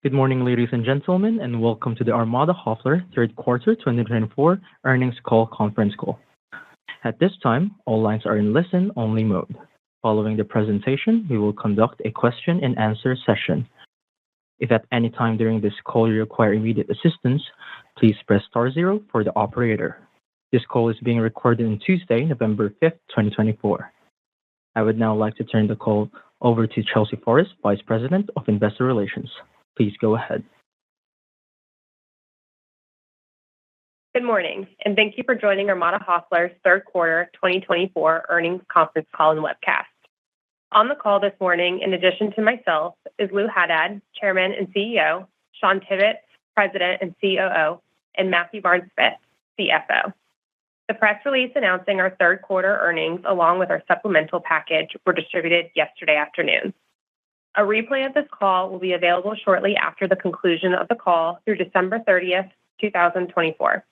Good morning, ladies and gentlemen, and welcome to the Armada Hoffler third quarter 2024 earnings call conference call. At this time, all lines are in listen-only mode. Following the presentation, we will conduct a question-and-answer session. If at any time during this call you require immediate assistance, please press star zero for the operator. This call is being recorded on Tuesday, November 5th, 2024. I would now like to turn the call over to Chelsea Forrest, Vice President of Investor Relations. Please go ahead. Good morning, and thank you for joining Armada Hoffler's third quarter 2024 earnings conference call and webcast. On the call this morning, in addition to myself, is Lou Haddad, Chairman and CEO, Shawn Tibbetts, President and COO, and Matthew Barnes-Smith, CFO. The press release announcing our third quarter earnings, along with our supplemental package, were distributed yesterday afternoon. A replay of this call will be available shortly after the conclusion of the call through December 30th, 2024.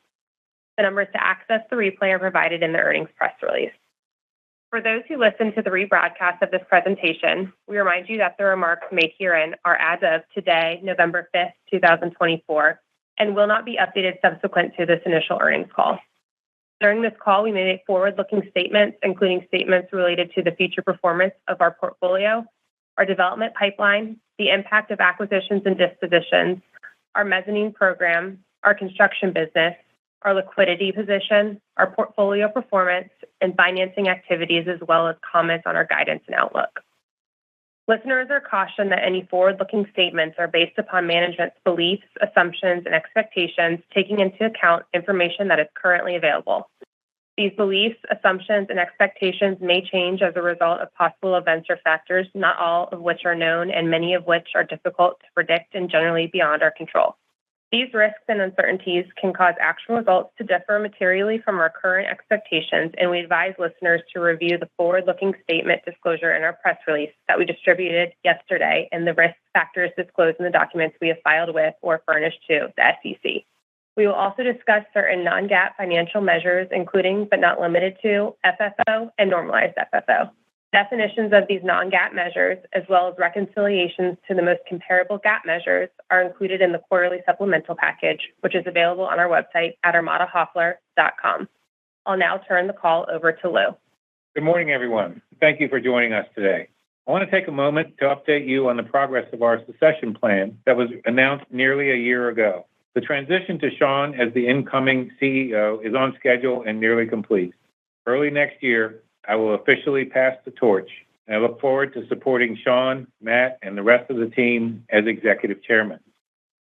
The numbers to access the replay are provided in the earnings press release. For those who listen to the rebroadcast of this presentation, we remind you that the remarks made herein are as of today, November 5th, 2024, and will not be updated subsequent to this initial earnings call. During this call, we may make forward-looking statements, including statements related to the future performance of our portfolio, our development pipeline, the impact of acquisitions and dispositions, our mezzanine program, our construction business, our liquidity position, our portfolio performance, and financing activities, as well as comments on our guidance and outlook. Listeners are cautioned that any forward-looking statements are based upon management's beliefs, assumptions, and expectations, taking into account information that is currently available. These beliefs, assumptions, and expectations may change as a result of possible events or factors, not all of which are known and many of which are difficult to predict and generally beyond our control. These risks and uncertainties can cause actual results to differ materially from our current expectations, and we advise listeners to review the forward-looking statement disclosure in our press release that we distributed yesterday and the risk factors disclosed in the documents we have filed with or furnished to the SEC. We will also discuss certain non-GAAP financial measures, including but not limited to FFO and normalized FFO. Definitions of these non-GAAP measures, as well as reconciliations to the most comparable GAAP measures, are included in the quarterly supplemental package, which is available on our website at armadahoffler.com. I'll now turn the call over to Lou. Good morning, everyone. Thank you for joining us today. I want to take a moment to update you on the progress of our succession plan that was announced nearly a year ago. The transition to Shawn as the incoming CEO is on schedule and nearly complete. Early next year, I will officially pass the torch, and I look forward to supporting Shawn, Matt, and the rest of the team as executive chairman.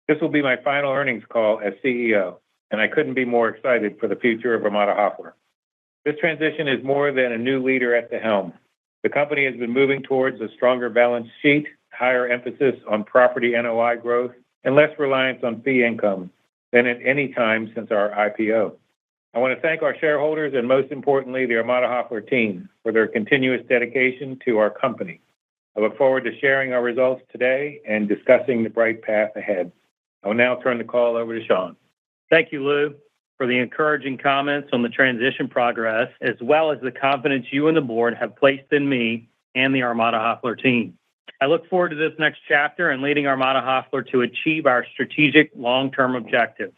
This will be my final earnings call as CEO, and I couldn't be more excited for the future of Armada Hoffler. This transition is more than a new leader at the helm. The company has been moving towards a stronger balance sheet, higher emphasis on property NOI growth, and less reliance on fee income than at any time since our IPO. I want to thank our shareholders and, most importantly, the Armada Hoffler team for their continuous dedication to our company. I look forward to sharing our results today and discussing the bright path ahead. I will now turn the call over to Shawn. Thank you, Lou, for the encouraging comments on the transition progress, as well as the confidence you and the board have placed in me and the Armada Hoffler team. I look forward to this next chapter and leading Armada Hoffler to achieve our strategic long-term objectives.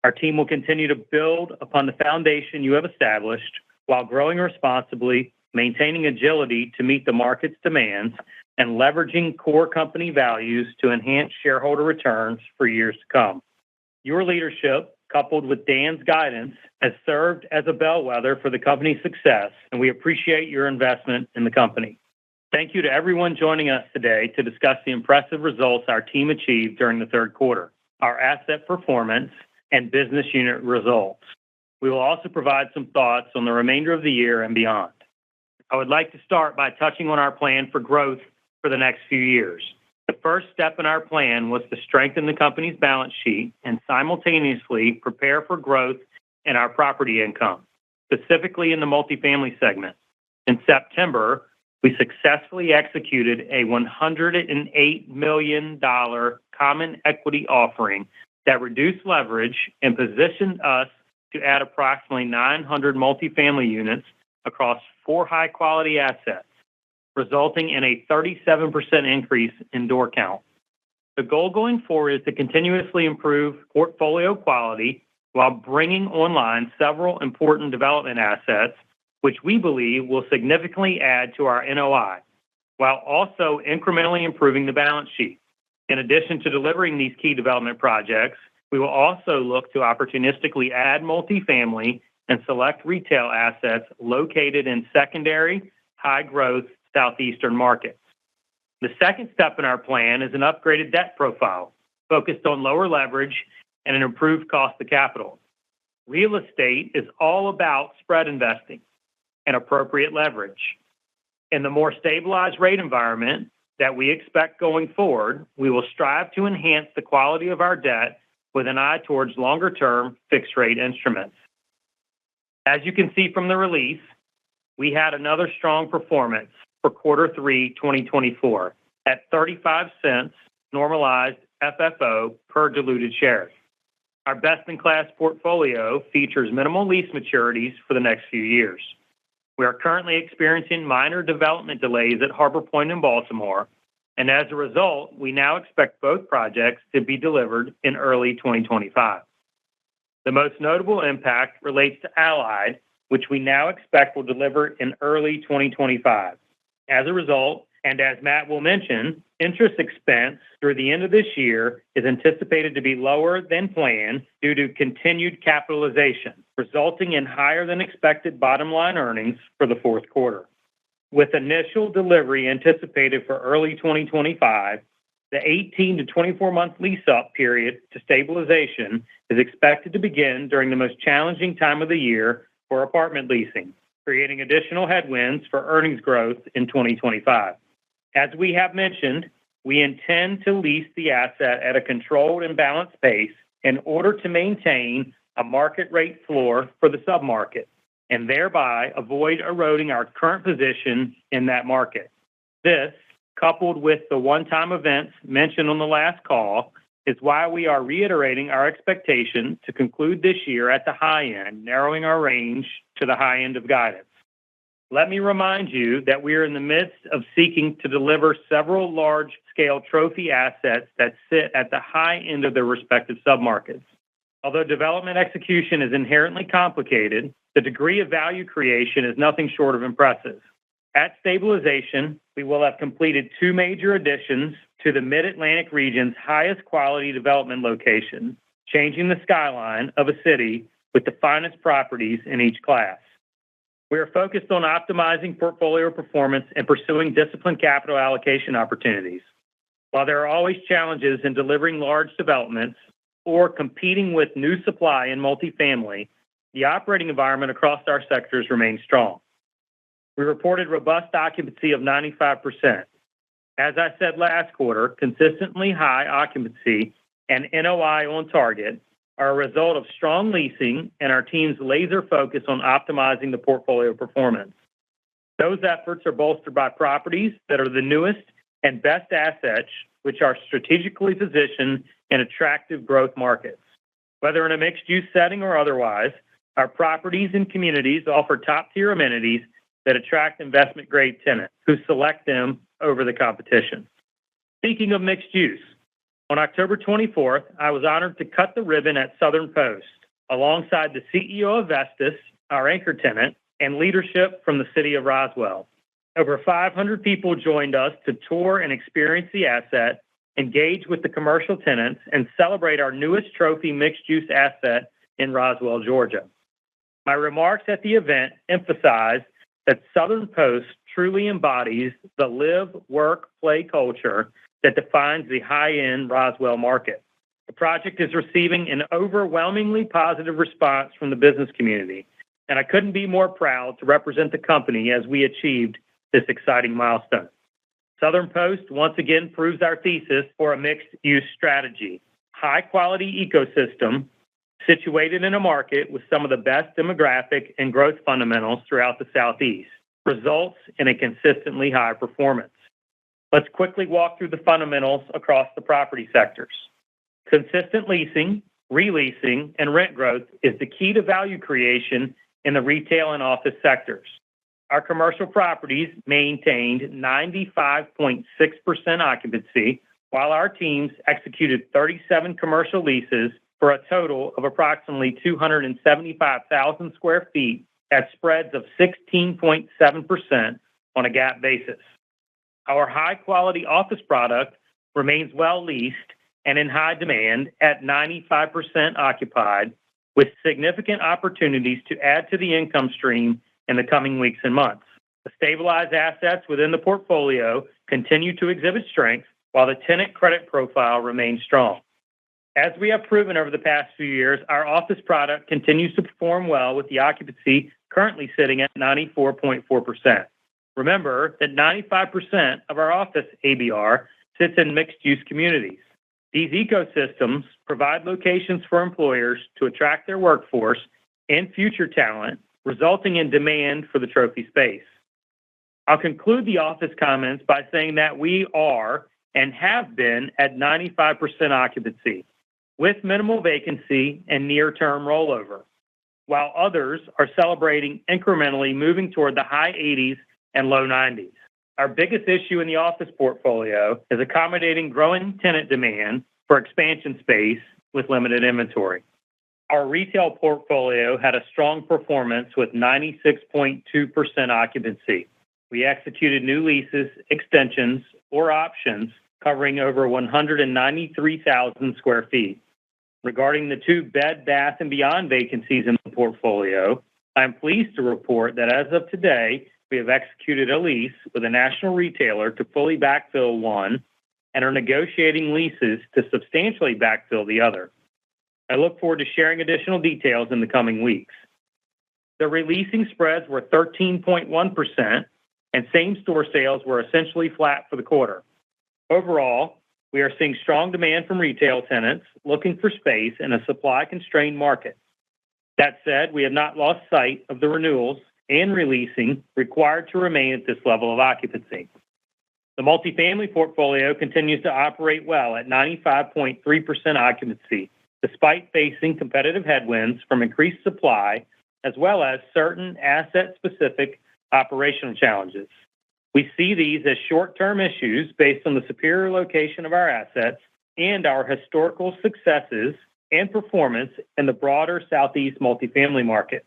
Our team will continue to build upon the foundation you have established while growing responsibly, maintaining agility to meet the market's demands, and leveraging core company values to enhance shareholder returns for years to come. Your leadership, coupled with Dan's guidance, has served as a bellwether for the company's success, and we appreciate your investment in the company. Thank you to everyone joining us today to discuss the impressive results our team achieved during the third quarter, our asset performance, and business unit results. We will also provide some thoughts on the remainder of the year and beyond. I would like to start by touching on our plan for growth for the next few years. The first step in our plan was to strengthen the company's balance sheet and simultaneously prepare for growth in our property income, specifically in the multifamily segment. In September, we successfully executed a $108 million common equity offering that reduced leverage and positioned us to add approximately 900 multifamily units across 4 high-quality assets, resulting in a 37% increase in door count. The goal going forward is to continuously improve portfolio quality while bringing online several important development assets, which we believe will significantly add to our NOI, while also incrementally improving the balance sheet. In addition to delivering these key development projects, we will also look to opportunistically add multifamily and select retail assets located in secondary, high-growth southeastern markets. The second step in our plan is an upgraded debt profile focused on lower leverage and an improved cost of capital. Real estate is all about spread investing and appropriate leverage. In the more stabilized rate environment that we expect going forward, we will strive to enhance the quality of our debt with an eye towards longer-term fixed-rate instruments. As you can see from the release, we had another strong performance for Q3 2024 at 35 cents normalized FFO per diluted share. Our best-in-class portfolio features minimal lease maturities for the next few years. We are currently experiencing minor development delays at Harbor Point in Baltimore, and as a result, we now expect both projects to be delivered in early 2025. The most notable impact relates to Allied, which we now expect will deliver in early 2025. As a result, and as Matt will mention, interest expense through the end of this year is anticipated to be lower than planned due to continued capitalization, resulting in higher than expected bottom line earnings for the fourth quarter. With initial delivery anticipated for early 2025, the 18 to 24-month lease-up period to stabilization is expected to begin during the most challenging time of the year for apartment leasing, creating additional headwinds for earnings growth in 2025. As we have mentioned, we intend to lease the asset at a controlled and balanced pace in order to maintain a market rate floor for the submarket and thereby avoid eroding our current position in that market. This, coupled with the one-time events mentioned on the last call, is why we are reiterating our expectation to conclude this year at the high end, narrowing our range to the high end of guidance. Let me remind you that we are in the midst of seeking to deliver several large-scale trophy assets that sit at the high end of their respective submarkets. Although development execution is inherently complicated, the degree of value creation is nothing short of impressive. At stabilization, we will have completed two major additions to the Mid-Atlantic region's highest quality development location, changing the skyline of a city with the finest properties in each class. We are focused on optimizing portfolio performance and pursuing disciplined capital allocation opportunities. While there are always challenges in delivering large developments or competing with new supply in multifamily, the operating environment across our sectors remains strong. We reported robust occupancy of 95%. As I said last quarter, consistently high occupancy and NOI on target are a result of strong leasing and our team's laser focus on optimizing the portfolio performance. Those efforts are bolstered by properties that are the newest and best assets, which are strategically positioned in attractive growth markets. Whether in a mixed-use setting or otherwise, our properties and communities offer top-tier amenities that attract investment-grade tenants who select them over the competition. Speaking of mixed use, on October 24th, I was honored to cut the ribbon at Southern Post alongside the CEO of Vestas, our anchor tenant, and leadership from the city of Roswell. Over 500 people joined us to tour and experience the asset, engage with the commercial tenants, and celebrate our newest trophy mixed-use asset in Roswell, Georgia. My remarks at the event emphasized that Southern Post truly embodies the live, work, play culture that defines the high-end Roswell market. The project is receiving an overwhelmingly positive response from the business community, and I couldn't be more proud to represent the company as we achieved this exciting milestone. Southern Post once again proves our thesis for a mixed-use strategy. High-quality ecosystem situated in a market with some of the best demographic and growth fundamentals throughout the Southeast results in a consistently high performance. Let's quickly walk through the fundamentals across the property sectors. Consistent leasing, releasing, and rent growth is the key to value creation in the retail and office sectors. Our commercial properties maintained 95.6% occupancy while our teams executed 37 commercial leases for a total of approximately 275,000 square feet at spreads of 16.7% on a GAAP basis. Our high-quality office product remains well leased and in high demand at 95% occupied, with significant opportunities to add to the income stream in the coming weeks and months. The stabilized assets within the portfolio continue to exhibit strength, while the tenant credit profile remains strong. As we have proven over the past few years, our office product continues to perform well, with the occupancy currently sitting at 94.4%. Remember that 95% of our office ABR sits in mixed-use communities. These ecosystems provide locations for employers to attract their workforce and future talent, resulting in demand for the trophy space. I'll conclude the office comments by saying that we are and have been at 95% occupancy, with minimal vacancy and near-term rollover, while others are celebrating incrementally moving toward the high 80s and low 90s. Our biggest issue in the office portfolio is accommodating growing tenant demand for expansion space with limited inventory. Our retail portfolio had a strong performance with 96.2% occupancy. We executed new leases, extensions, or options covering over 193,000 square feet. Regarding the 2 Bed Bath & Beyond vacancies in the portfolio, I am pleased to report that as of today, we have executed a lease with a national retailer to fully backfill one and are negotiating leases to substantially backfill the other. I look forward to sharing additional details in the coming weeks. The releasing spreads were 13.1%, and same-store sales were essentially flat for the quarter. Overall, we are seeing strong demand from retail tenants looking for space in a supply-constrained market. That said, we have not lost sight of the renewals and releasing required to remain at this level of occupancy. The multifamily portfolio continues to operate well at 95.3% occupancy, despite facing competitive headwinds from increased supply, as well as certain asset-specific operational challenges. We see these as short-term issues based on the superior location of our assets and our historical successes and performance in the broader Southeast multifamily market.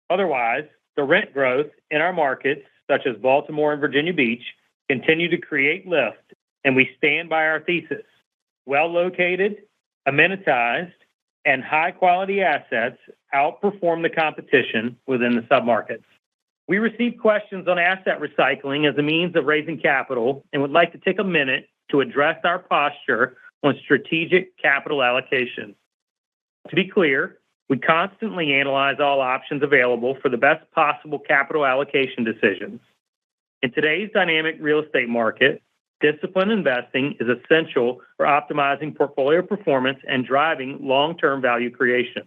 Otherwise, the rent growth in our markets, such as Baltimore and Virginia Beach, continue to create lift, and we stand by our thesis. Well-located, amenitized, and high-quality assets outperform the competition within the submarkets. We received questions on asset recycling as a means of raising capital and would like to take a minute to address our posture on strategic capital allocation. To be clear, we constantly analyze all options available for the best possible capital allocation decisions. In today's dynamic real estate market, disciplined investing is essential for optimizing portfolio performance and driving long-term value creation.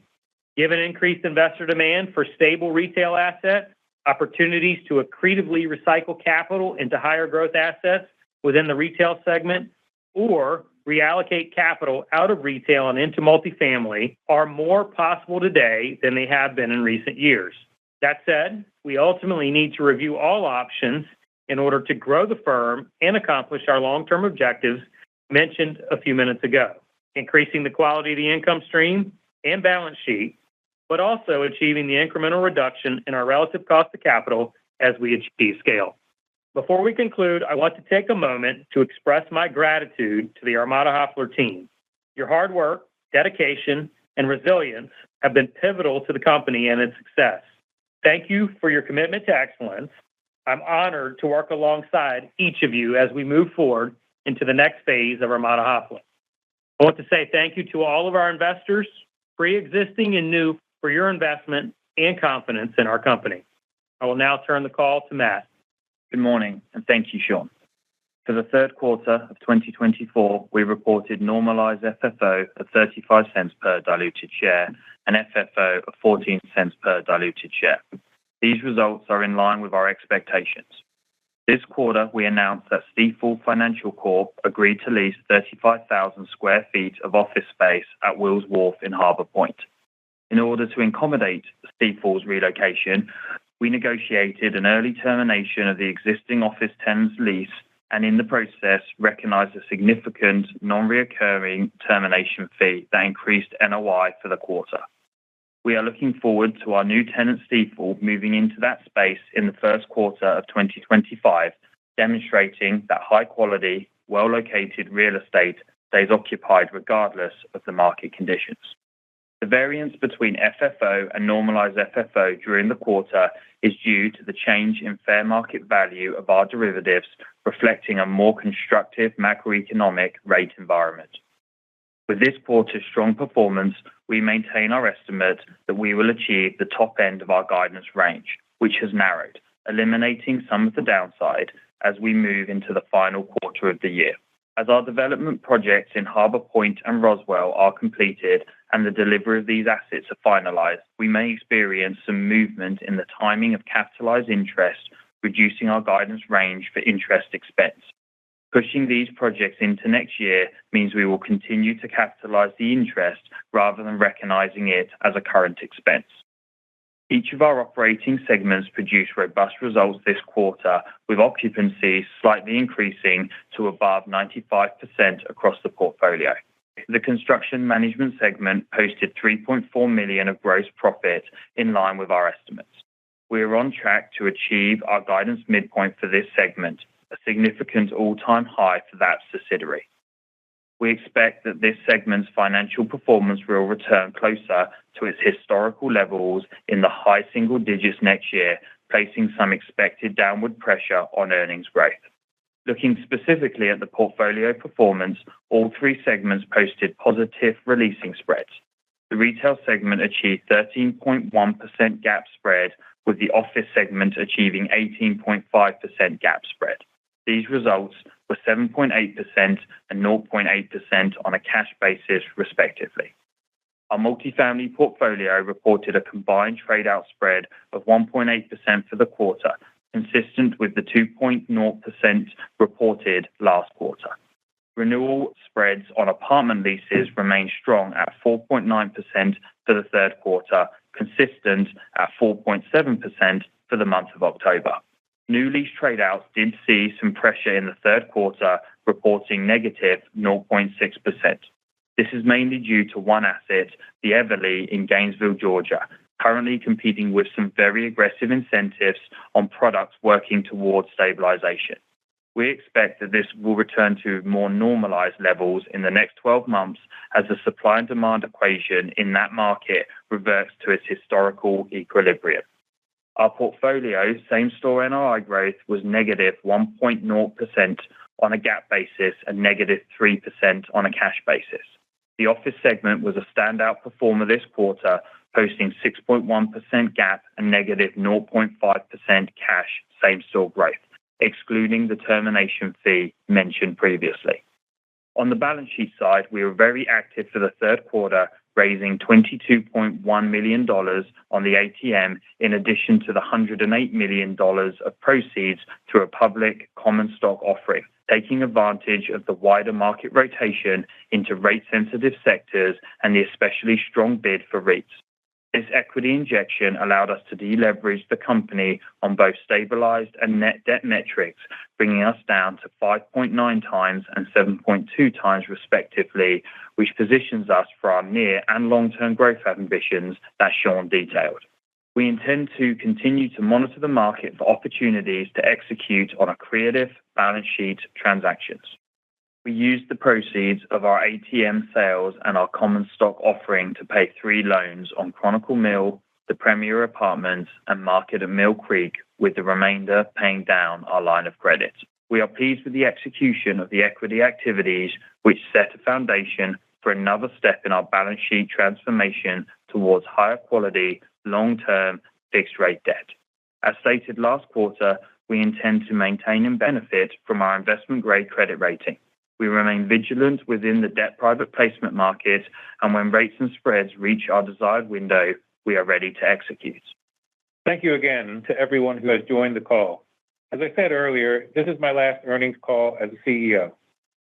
Given increased investor demand for stable retail assets, opportunities to accretively recycle capital into higher growth assets within the retail segment, or reallocate capital out of retail and into multifamily are more possible today than they have been in recent years. That said, we ultimately need to review all options in order to grow the firm and accomplish our long-term objectives mentioned a few minutes ago, increasing the quality of the income stream and balance sheet, but also achieving the incremental reduction in our relative cost of capital as we achieve scale. Before we conclude, I want to take a moment to express my gratitude to the Armada Hoffler team. Your hard work, dedication, and resilience have been pivotal to the company and its success. Thank you for your commitment to excellence. I'm honored to work alongside each of you as we move forward into the next phase of Armada Hoffler. I want to say thank you to all of our investors, pre-existing and new, for your investment and confidence in our company. I will now turn the call to Matt. Good morning, and thank you, Sean. For the third quarter of 2024, we reported normalized FFO of 35 cents per diluted share and FFO of 14 cents per diluted share. These results are in line with our expectations. This quarter, we announced that Stifel Financial Corp agreed to lease 35,000 square feet of office space at Wills Wharf in Harbor Point. In order to accommodate Stifel's relocation, we negotiated an early termination of the existing office tenant's lease and in the process recognized a significant non-reoccurring termination fee that increased NOI for the quarter. We are looking forward to our new tenant Stifel moving into that space in the first quarter of 2025, demonstrating that high-quality, well-located real estate stays occupied regardless of the market conditions. The variance between FFO and normalized FFO during the quarter is due to the change in fair market value of our derivatives, reflecting a more constructive macroeconomic rate environment. With this quarter's strong performance, we maintain our estimate that we will achieve the top end of our guidance range, which has narrowed, eliminating some of the downside as we move into the final quarter of the year. As our development projects in Harbor Point and Roswell are completed and the delivery of these assets are finalized, we may experience some movement in the timing of capitalized interest, reducing our guidance range for interest expense. Pushing these projects into next year means we will continue to capitalize the interest rather than recognizing it as a current expense. Each of our operating segments produced robust results this quarter, with occupancy slightly increasing to above 95% across the portfolio. The construction management segment posted $3.4 million of gross profit in line with our estimates. We are on track to achieve our guidance midpoint for this segment, a significant all-time high for that subsidiary. We expect that this segment's financial performance will return closer to its historical levels in the high single digits next year, placing some expected downward pressure on earnings growth. Looking specifically at the portfolio performance, all three segments posted positive releasing spreads. The retail segment achieved 13.1% GAAP spread, with the office segment achieving 18.5% GAAP spread. These results were 7.8% and 0.8% on a cash basis, respectively. Our multifamily portfolio reported a combined trade-out spread of 1.8% for the quarter, consistent with the 2.0% reported last quarter. Renewal spreads on apartment leases remained strong at 4.9% for the third quarter, consistent at 4.7% for the month of October. New lease trade-outs did see some pressure in the third quarter, reporting negative 0.6%. This is mainly due to one asset, the Everly in Gainesville, Georgia, currently competing with some very aggressive incentives on products working towards stabilization. We expect that this will return to more normalized levels in the next 12 months as the supply and demand equation in that market reverts to its historical equilibrium. Our portfolio same-store NOI growth was negative 1.0% on a GAAP basis and negative 3% on a cash basis. The office segment was a standout performer this quarter, posting 6.1% GAAP and negative 0.5% cash same-store growth, excluding the termination fee mentioned previously. On the balance sheet side, we were very active for the third quarter, raising $22.1 million on the ATM, in addition to the $108 million of proceeds through a public common stock offering, taking advantage of the wider market rotation into rate-sensitive sectors and the especially strong bid for REITs. This equity injection allowed us to deleverage the company on both stabilized and net debt metrics, bringing us down to 5.9 times and 7.2 times respectively, which positions us for our near and long-term growth ambitions that Sean detailed. We intend to continue to monitor the market for opportunities to execute on accretive balance sheet transactions. We used the proceeds of our ATM sales and our common stock offering to pay 3 loans on Chronicle Mill, the Premier Apartments, and Market at Mill Creek, with the remainder paying down our line of credit. We are pleased with the execution of the equity activities, which set a foundation for another step in our balance sheet transformation towards higher quality, long-term, fixed-rate debt. As stated last quarter, we intend to maintain and benefit from our investment-grade credit rating. We remain vigilant within the debt private placement market, and when rates and spreads reach our desired window, we are ready to execute. Thank you again to everyone who has joined the call. As I said earlier, this is my last earnings call as a CEO.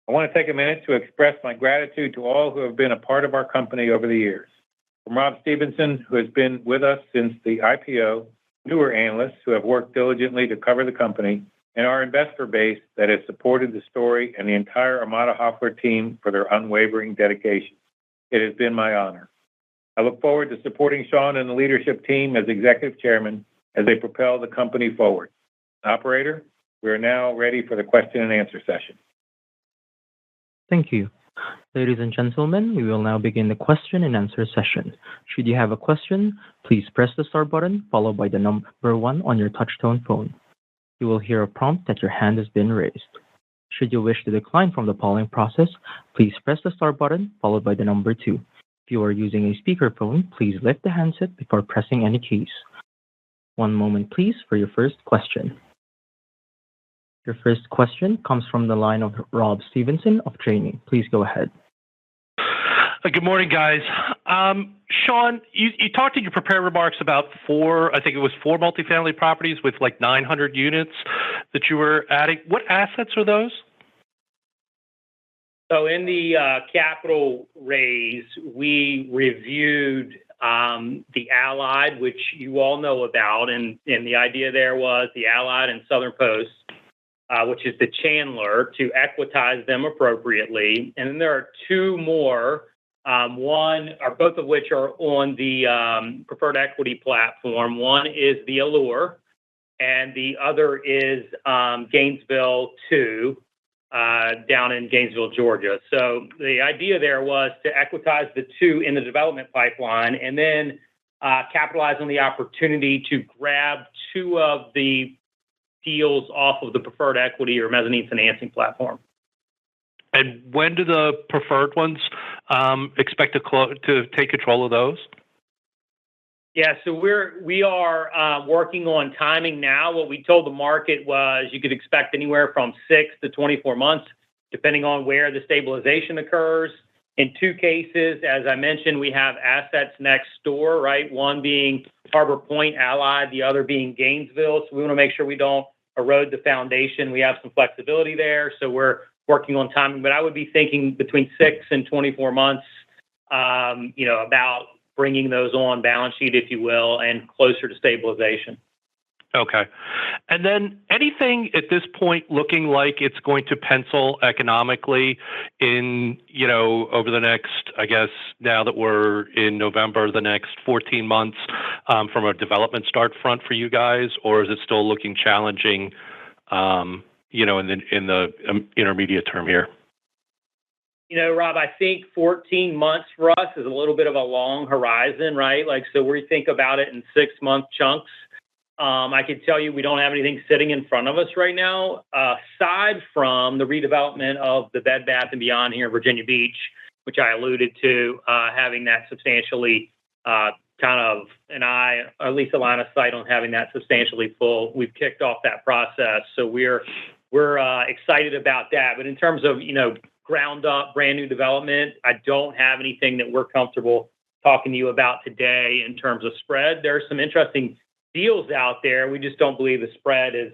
I want to take a minute to express my gratitude to all who have been a part of our company over the years. From Rob Stevenson, who has been with us since the IPO, newer analysts who have worked diligently to cover the company, and our investor base that has supported the story and the entire Armada Hoffler team for their unwavering dedication. It has been my honor. I look forward to supporting Sean and the leadership team as Executive Chairman as they propel the company forward. Operator, we are now ready for the question and answer session. Thank you. Ladies and gentlemen, we will now begin the question and answer session. Should you have a question, please press the star button followed by the number 1 on your touch-tone phone. You will hear a prompt that your hand has been raised. Should you wish to decline from the polling process, please press the star button followed by the number 2. If you are using a speakerphone, please lift the handset before pressing any keys. One moment, please, for your first question. Your first question comes from the line of Rob Stevenson of Janney. Please go ahead. Good morning, guys. Sean, you talked in your prepared remarks about four multifamily properties with like 900 units that you were adding. What assets are those? So in the capital raise, we reviewed the Allied, which you all know about, and the idea there was the Allied and Southern Post, which is the Chandler, to equitize them appropriately. And then there are two more, both of which are on the preferred equity platform. One is the Allure, and the other is Gainesville 2, down in Gainesville, Georgia. So the idea there was to equitize the two in the development pipeline and then capitalize on the opportunity to grab two of the deals off of the preferred equity or mezzanine financing platform. And when do the preferred ones expect to take control of those? Yeah, so we are working on timing now. What we told the market was you could expect anywhere from 6 to 24 months, depending on where the stabilization occurs. In two cases, as I mentioned, we have assets next door, right? One being Harbor Point Allied, the other being Gainesville. So we want to make sure we don't erode the foundation. We have some flexibility there, so we're working on timing. But I would be thinking between 6 and 24 months, about bringing those on balance sheet, if you will, and closer to stabilization. Okay. And then anything at this point looking like it's going to pencil economically in, over the next, I guess, now that we're in November, the next 14 months from a development start front for you guys, or is it still looking challenging, in the intermediate term here? Rob, I think 14 months for us is a little bit of a long horizon, right? So we think about it in 6-month chunks. I can tell you we don't have anything sitting in front of us right now, aside from the redevelopment of the Bed Bath & Beyond here in Virginia Beach, which I alluded to, having that substantially at least a line of sight on having that substantially full. We've kicked off that process, so we're excited about that. But in terms of, ground up, brand new development, I don't have anything that we're comfortable talking to you about today in terms of spread. There are some interesting deals out there. We just don't believe the spread is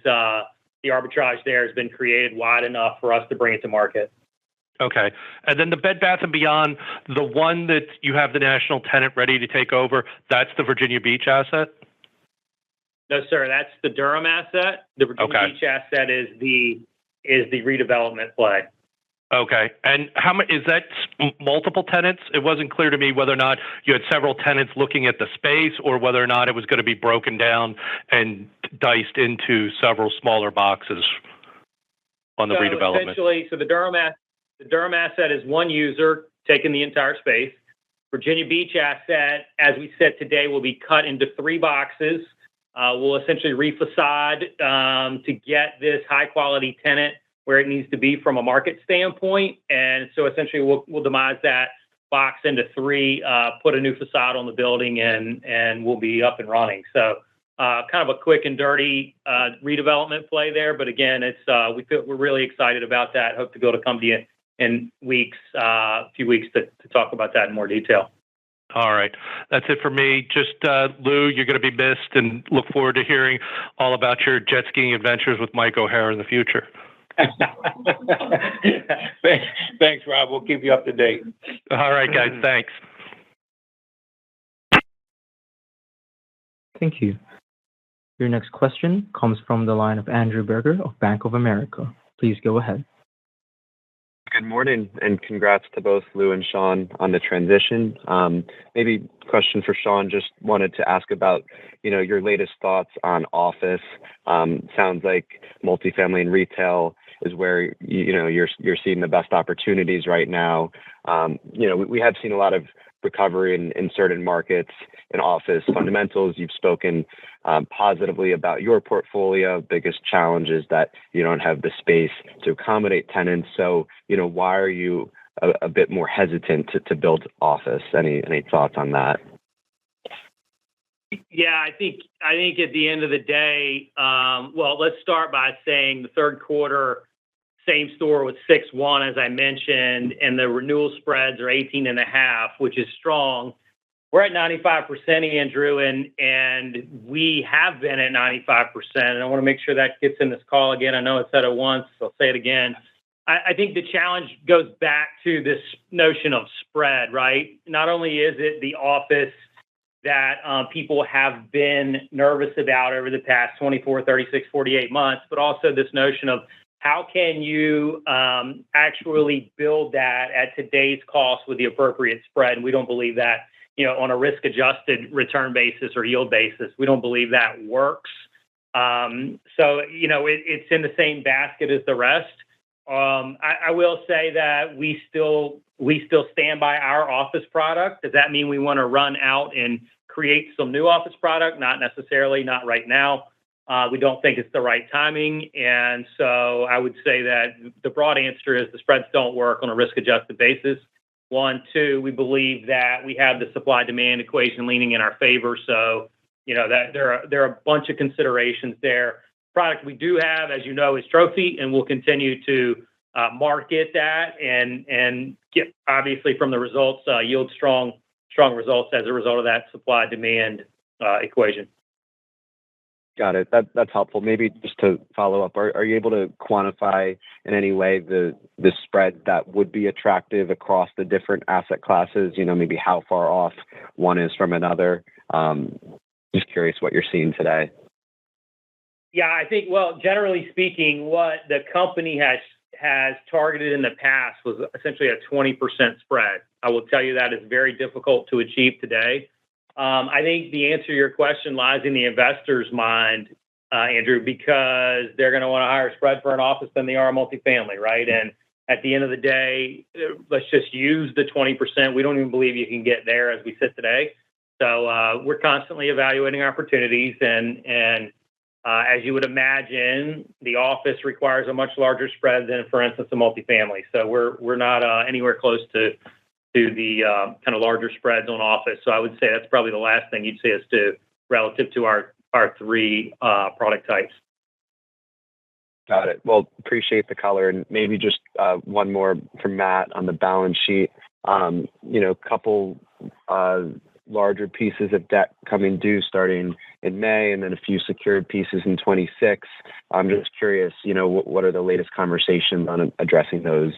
the arbitrage there has been created wide enough for us to bring it to market. Okay. And then the Bed Bath & Beyond, the one that you have the national tenant ready to take over, that's the Virginia Beach asset? No, sir. That's the Durham asset. The Virginia Beach asset is the redevelopment play. Okay. And how much is that? Multiple tenants? It wasn't clear to me whether or not you had several tenants looking at the space or whether or not it was going to be broken down and diced into several smaller boxes on the redevelopment. Essentially, the Durham asset is one user taking the entire space. Virginia Beach asset, as we said today, will be cut into 3 boxes. We'll essentially refacade to get this high-quality tenant where it needs to be from a market standpoint. And so essentially we'll demise that box into 3, put a new facade on the building, and we'll be up and running. So kind of a quick and dirty redevelopment play there. But again, we're really excited about that. Hope to be able to come to you in a few weeks to talk about that in more detail. All right. That's it for me. Just, Lou, you're going to be missed, and look forward to hearing all about your jet skiing adventures with Mike O'Hara in the future. Thanks, Rob. We'll keep you up to date. All right, guys. Thanks. Thank you. Your next question comes from the line of Andrew Berger of Bank of America. Please go ahead. Good morning, and congrats to both Lou and Sean on the transition. Maybe question for Sean, just wanted to ask about, your latest thoughts on office. Sounds like multifamily and retail is where, you're seeing the best opportunities right now. We have seen a lot of recovery in certain markets in office fundamentals. You've spoken positively about your portfolio. Biggest challenge is that you don't have the space to accommodate tenants. So, why are you a bit more hesitant to build office? Any thoughts on that? Yeah, I think at the end of the day, let's start by saying the third quarter same store was 6.1, as I mentioned, and the renewal spreads are 18.5, which is strong. We're at 95%, Andrew, and we have been at 95%. And I want to make sure that gets in this call again. I know I said it once, so I'll say it again. I think the challenge goes back to this notion of spread, right? Not only is it the office that people have been nervous about over the past 24, 36, 48 months, but also this notion of how can you actually build that at today's cost with the appropriate spread? And we don't believe that, on a risk-adjusted return basis or yield basis, we don't believe that works. It's in the same basket as the rest. I will say that we still stand by our office product. Does that mean we want to run out and create some new office product? Not necessarily, not right now. We don't think it's the right timing. And so I would say that the broad answer is the spreads don't work on a risk-adjusted basis. 1, 2, we believe that we have the supply-demand equation leaning in our favor. So, that there are a bunch of considerations there. Product we do have, as you know, is Trophy, and we'll continue to market that and get, obviously, from the results, yield strong results as a result of that supply-demand equation. Got it. That's helpful. Maybe just to follow up, are you able to quantify in any way the spread that would be attractive across the different asset classes? Maybe how far off one is from another. Just curious what you're seeing today. Yeah, I think, generally speaking, what the company has targeted in the past was essentially a 20% spread. I will tell you that is very difficult to achieve today. I think the answer to your question lies in the investor's mind, Andrew, because they're going to want a higher spread for an office than they are a multifamily, right? And at the end of the day, let's just use the 20%. We don't even believe you can get there as we sit today. So we're constantly evaluating opportunities, and as you would imagine, the office requires a much larger spread than, for instance, a multifamily. So we're not anywhere close to the kind of larger spreads on office. So I would say that's probably the last thing you'd see us do relative to our 3 product types. Got it. Well, appreciate the color. And maybe just one more from Matt on the balance sheet. Couple larger pieces of debt coming due starting in May, and then a few secured pieces in 26. I'm just curious, what are the latest conversations on addressing those?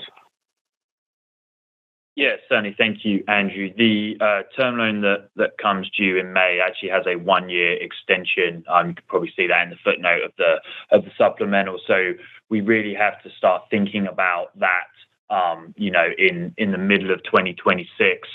Yes, certainly. Thank you, Andrew. The term loan that comes due in May actually has a 1-year extension. You could probably see that in the footnote of the supplemental. So we really have to start thinking about that, in the middle of 2026.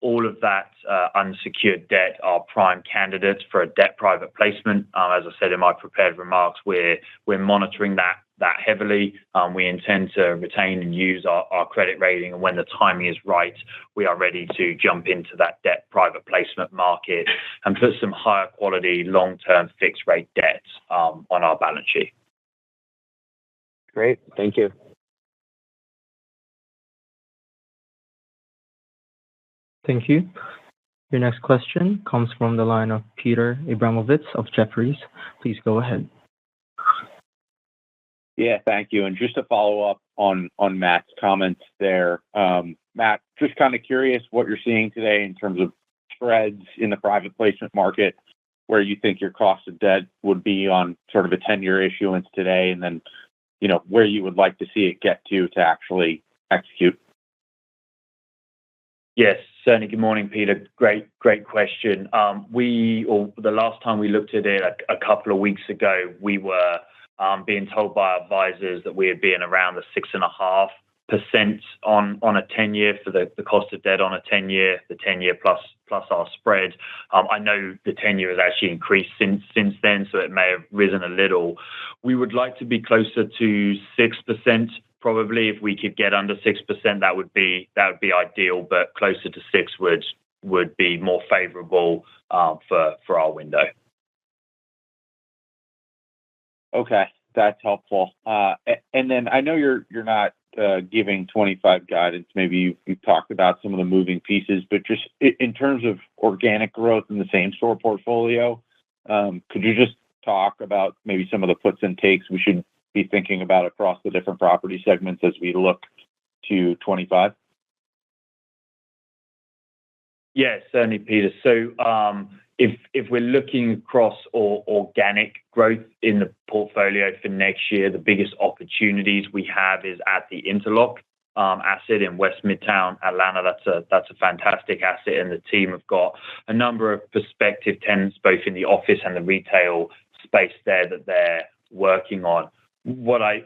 All of that unsecured debt are prime candidates for a debt private placement. As I said in my prepared remarks, we're monitoring that heavily. We intend to retain and use our credit rating, and when the timing is right, we are ready to jump into that debt private placement market and put some higher quality long-term fixed rate debt on our balance sheet. Great. Thank you. Thank you. Your next question comes from the line of Peter Abramovitz of Jefferies. Please go ahead. Yeah, thank you. And just to follow up on Matt's comments there, Matt, just kind of curious what you're seeing today in terms of spreads in the private placement market, where you think your cost of debt would be on sort of a 10-year issuance today, and then, where you would like to see it get to actually execute. Yes, Certainly. Good morning, Peter. Great question. The last time we looked at it a couple of weeks ago, we were being told by our advisors that we would be in around the 6.5% on a 10-year for the cost of debt on a 10-year, the 10-year plus our spread. I know the 10-year has actually increased since then, so it may have risen a little. We would like to be closer to 6%. Probably if we could get under 6%, that would be ideal, but closer to 6 would be more favorable for our window. Okay, that's helpful. And then I know you're not giving 25 guidance. Maybe you've talked about some of the moving pieces, but just in terms of organic growth in the same store portfolio, could you just talk about maybe some of the puts and takes we should be thinking about across the different property segments as we look to 25? Yes, certainly, Peter. So if we're looking across organic growth in the portfolio for next year, the biggest opportunities we have is at the Interlock asset in West Midtown, Atlanta. That's a fantastic asset, and the team have got a number of prospective tenants, both in the office and the retail space there that they're working on. What I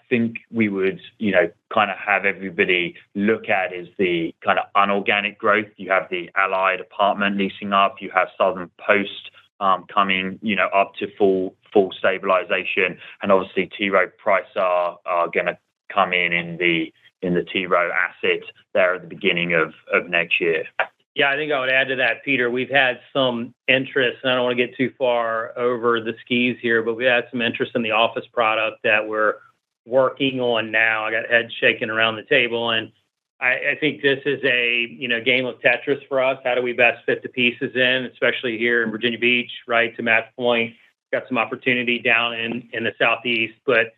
think we would, kind of have everybody look at is the kind of unorganic growth. You have the Allied apartment leasing up. You have Southern Post coming, up to full stabilization, and obviously T Rowe Price are going to come in the T Rowe asset there at the beginning of next year. Yeah, I think I would add to that, Peter. We've had some interest, and I don't want to get too far over the skis here, but we had some interest in the office product that we're working on now. I got heads shaking around the table, and I think this is a game of Tetris for us. How do we best fit the pieces in, especially here in Virginia Beach, right? To Matt's point, got some opportunity down in the Southeast, but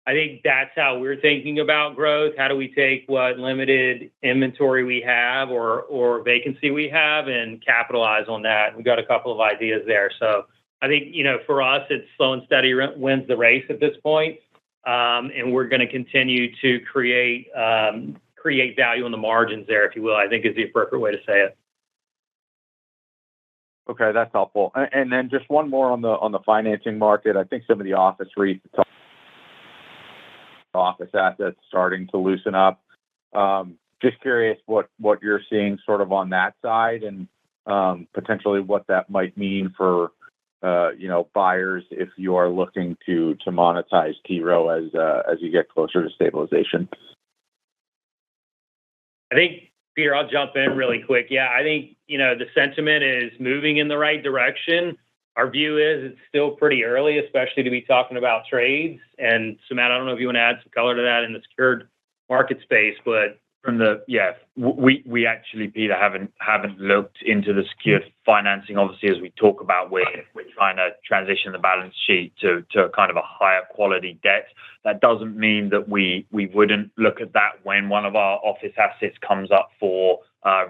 I think that's how we're thinking about growth. How do we take what limited inventory we have or vacancy we have and capitalize on that? We've got a couple of ideas there. So I think, for us, it's slow and steady wins the race at this point. And we're going to continue to create value on the margins there, if you will, I think is the appropriate way to say it. Okay, that's helpful. And then just one more on the financing market. I think some of the office REITs office assets starting to loosen up. Just curious what you're seeing sort of on that side, and potentially what that might mean for buyers if you are looking to monetize T Rowe as you get closer to stabilization. I think, Peter, I'll jump in really quick. Yeah, I think the sentiment is moving in the right direction. Our view is it's still pretty early, especially to be talking about trades. And so, Matt, I don't know if you want to add some color to that in the secured market space, but we actually, Peter, haven't looked into the secured financing. Obviously, as we talk about, we're trying to transition the balance sheet to kind of a higher quality debt. That doesn't mean that we wouldn't look at that when one of our office assets comes up for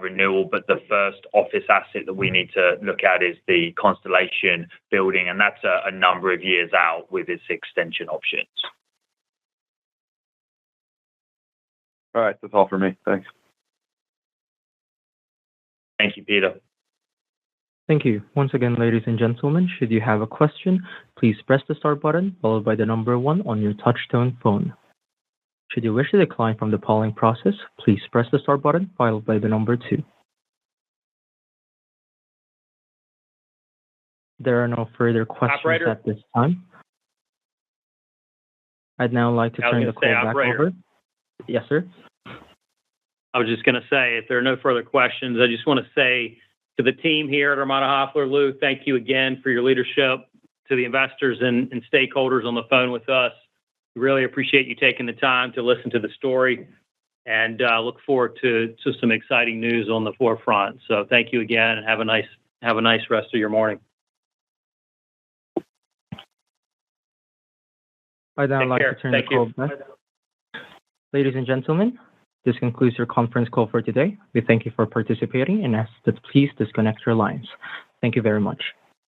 renewal. But the first office asset that we need to look at is the Constellation building, and that's a number of years out with its extension options. All right, that's all for me. Thanks. Thank you, Peter. Thank you. Once again, ladies and gentlemen, should you have a question, please press the star button followed by the number 1 on your touchtone phone. Should you wish to decline from the polling process, please press the star button followed by the number 2. There are no further questions Operator? At this time. I'd now like to turn the call back over. Yes, sir. I was just going to say, if there are no further questions, I just want to say to the team here at Armada Hoffler, Lou, thank you again for your leadership. To the investors and stakeholders on the phone with us, we really appreciate you taking the time to listen to the story, and look forward to some exciting news on the forefront. So thank you again, and have a nice rest of your morning. I'd now like to turn the call back. Ladies and gentlemen, this concludes your conference call for today. We thank you for participating and ask that please disconnect your lines. Thank you very much.